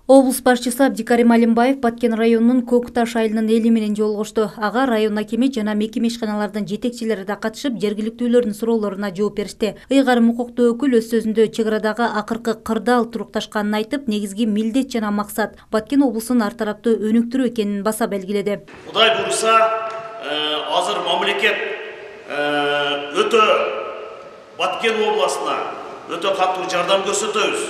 Облус башчысы Абдикарим Алимбаев Баткен районунун Көкташ айылынын эли менен жолугушту. Ага район акими жана мекеме ишканалардын жетекчилери да катышып, жергиликтүүлөрдүн суроолоруна жооп беришти. Ыйгарым укуктуу өкүл өз сөзүндө чек арадагы акыркы кырдаал турукташканын айтып, негизги милдет жана максат Баткен облусун ар тараптуу өнүктүрүү экенин баса белгиледи. Кудай буйруса, азыр мамлекет өтө Баткен обласына өтө катуу жардам көрсөтөбүз.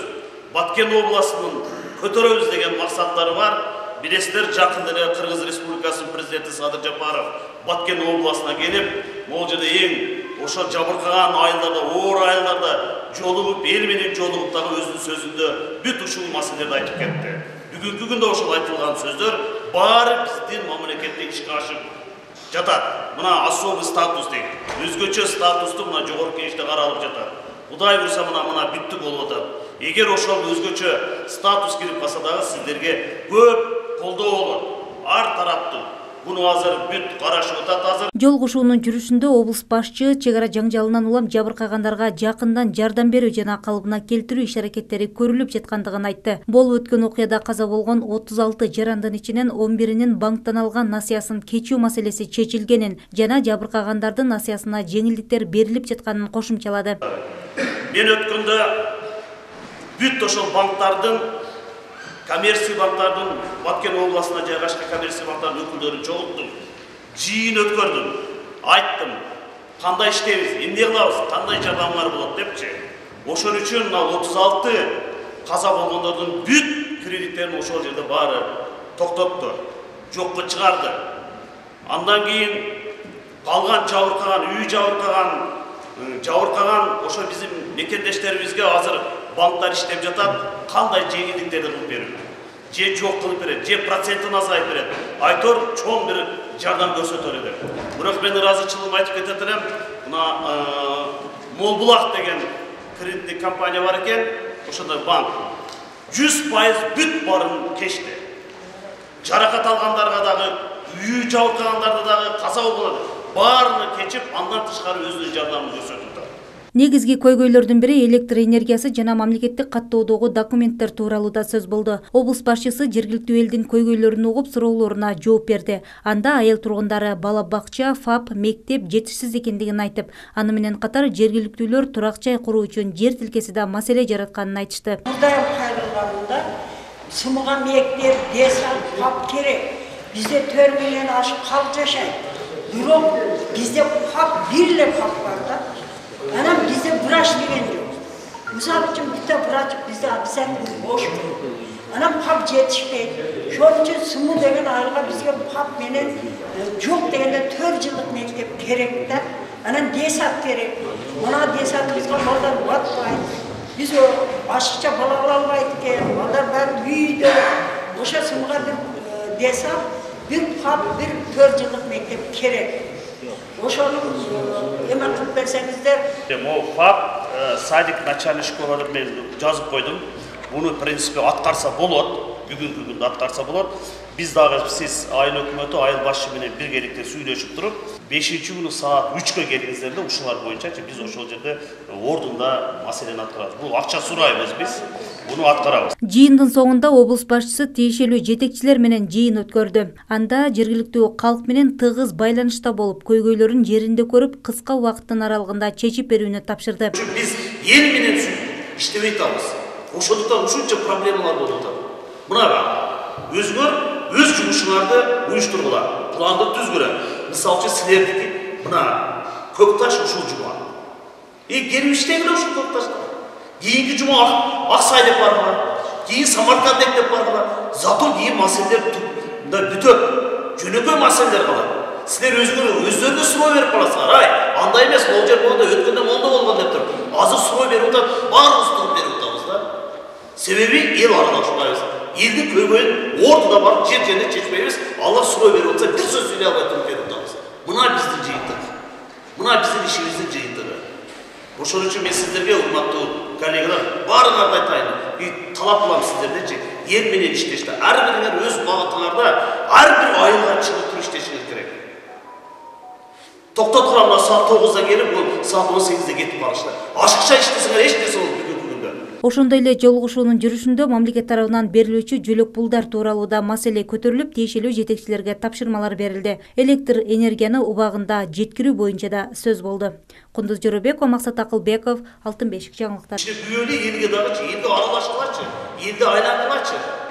Баткен обласынын көтөрөбүз деген максаттары бар. Билесиздер, жакында эле Кыргыз Республикасынын президенти Садыр Жапаров Баткен обласына келип, могул жерде эң ошо жабыркаган айылдарда, оор айылдарда жолугуп, эл менен жолугуп дагы өзүнүн сөзүндө бүт ушул маселелерди айтып кетти. Бүгүнкү күндө ошол айтылган сөздөр баары биздин мамлекетте ишке ашып жатат. Мына особый статус дейт. Өзгөчө статусту мына жогорку кеңеште каралып жатат. Кудай буйруса мына бүттү болуп атат. Эгер ошол өзгөчө статус кирип калса дагы сиздерге көп колдоо болот. Ар тараптуу. Буну азыр бүт карашып атат азыр. Жолугушуунун жүрүшүндө облус башчы чек ара жаңжалынан улам жабыркагандарга жакындан жардам берүү жана калыбына келтирүү иш-аракеттери көрүлүп жаткандыгын айтты. Болуп өткөн окуяда каза болгон 36 жарандын ичинен 11-инин банктан алган насыясын кечүү маселеси чечилгенин жана жабыркагандардын насыясына жеңилдиктер берилип жатканын кошумчалады. Мен өткөндө бүт ошол банктардын, коммерциялык банктардын, Баткен обласына жайгашкан коммерциялык банктардын өкүлдөрүн чогулттум. Жыйын өткөрдүм. Айттым, кандай иштейбиз, эмне кылабыз, кандай жардамдар болот депчи. Ошон үчүн 36 каза болгондордун бүт кредиттерин ошол жерде баары токтотту, жокко чыгарды. Андан кийин калган жабыркаган, үй жабыркаган ошо биздин мекендештерибизге азыр банктар иштеп жатат, кандай жеңилдиктерди кылып берет, же жок кылып берет, же процентин азайып берет. Айтор чоң бир жардам көрсөтөр элек. Бирок мен ыраазычылыгымды айтып кетет элем. Мына Молбулак деген кредиттик компания бар экен, ошондой банк 100% бүт барын кечти. Жаракат алгандарга дагы, үй жабыркагандарга дагы, каза болгондор баарына кечип, андан тышкары өзүнүн жардамын көрсөтүп атат. Негизги көйгөйлөрдүн бири электр энергиясы жана мамлекеттик каттоодогу документтер тууралуу да сөз болду. Облус башчысы жергиликтүү элдин көйгөйлөрүн угуп, суроолоруна жооп берди. Анда айыл тургундары бала бакча, ФАП, мектеп жетишсиз экендигин айтып, аны менен катар жергиликтүүлөр турак жай куруу үчүн жер тилкеси да маселе жаратканын айтышты. Мурдай кайрылганында сымыга мектеп, десал, ФАП керек. Бизде 4 миллион ашып калып жашайт. Бирок бизде ФАП бир ФАП бар да. Анан бизде врач деген жок. Мисалы үчүн бизде врач бизде обязательно бош. Анан ФАП жетишпейт. Ошон үчүн сымы деген айылга бизге ФАП менен жок дегенде 4 жылдык мектеп керек да. Анан десат керек. Мына десат бизге балдар батпайт. Биз башкача бала ала албайт экен. Балдар баары үйдө. Ошо сымга бир десат, бир ФАП, бир 4 жылдык мектеп керек. Ошону эме кылып берсеңиздер. Могу ФАП, садик начальник школаларды мен жазып койдум. Буну в принципе аткарса болот, бүгүнкү күндө аткарса болот. Биз дагы сиз айыл өкмөтү, айыл башчы менен биргеликте сүйлөшүп туруп, 5-күнү саат 3-кө келиңиздер да ушулар боюнча биз ошол жерде ордунда маселени аткарабыз. Бул акча сурайбыз биз, буну аткарабыз. Жыйындын соңунда облус башчысы тиешелүү жетекчилер менен жыйын өткөрдү. Анда жергиликтүү калк менен тыгыз байланышта болуп, көйгөйлөрүн жеринде көрүп, кыска убакыттын аралыгында чечип берүүнү тапшырды. Биз эл менен иштебей атабыз. Ошондуктан ушунча проблемалар болуп атат. Мына өзүңөр өз жумушуңарды уюштургула, планды түзгүлө. Мисалы үчүн силердики мына Көкташ ушул жума. Келип иштегиле ушул Көкташта. Кийинки жума Аксай деп баргыла, кийин Самарканд деп баргыла. Зато кийин маселелер бүтөт. Жөнөкөй маселелер калат. Силер өздөрүнө суроо берип каласыңар. Андай эмес, могул жер болгондо өткөндө мондо болгон деп туруп. Азыр суроо берип атат, баарыбыз туруп берип атабыз да. Себеби эл аралашпайбыз. Элдин көйгөйүн ортодо барып жер-жерде чечпейбиз. Алла суроо берип атса, бир сөз сүйлөй албай туруп берип атабыз. Мына биздин жыйынтык. Мына биздин ишибиздин жыйынтыгы. Ошон үчүн мен сиздерге, урматтуу коллегалар, баарыңарды айтайын. Талап кылам сиздерден эл менен иштеште. Ар бириңер өз багытыңарда ар бир айылга чыгып туруп иштешиңер керек. Токтоткула саат 9-да келип, саат 18-де кетип барышты. Ашыкча иштесеңер эч нерсе болбойт бүгүнкү күндө. Ошондой эле жолугушуунун жүрүшүндө мамлекет тарабынан берилүүчү жөлөк пулдар тууралуу да маселе көтөрүлүп, тиешелүү жетекчилерге тапшырмалар берилди. Электр энергияны убагында жеткирүү боюнча да сөз болду. Кундуз Жоробекова, Максат Акылбеков, Алтын бешик жаңылыктар. Büyülü ilgi dağıcı, ilgi arılaşılaçı, ilgi aylanılaçı.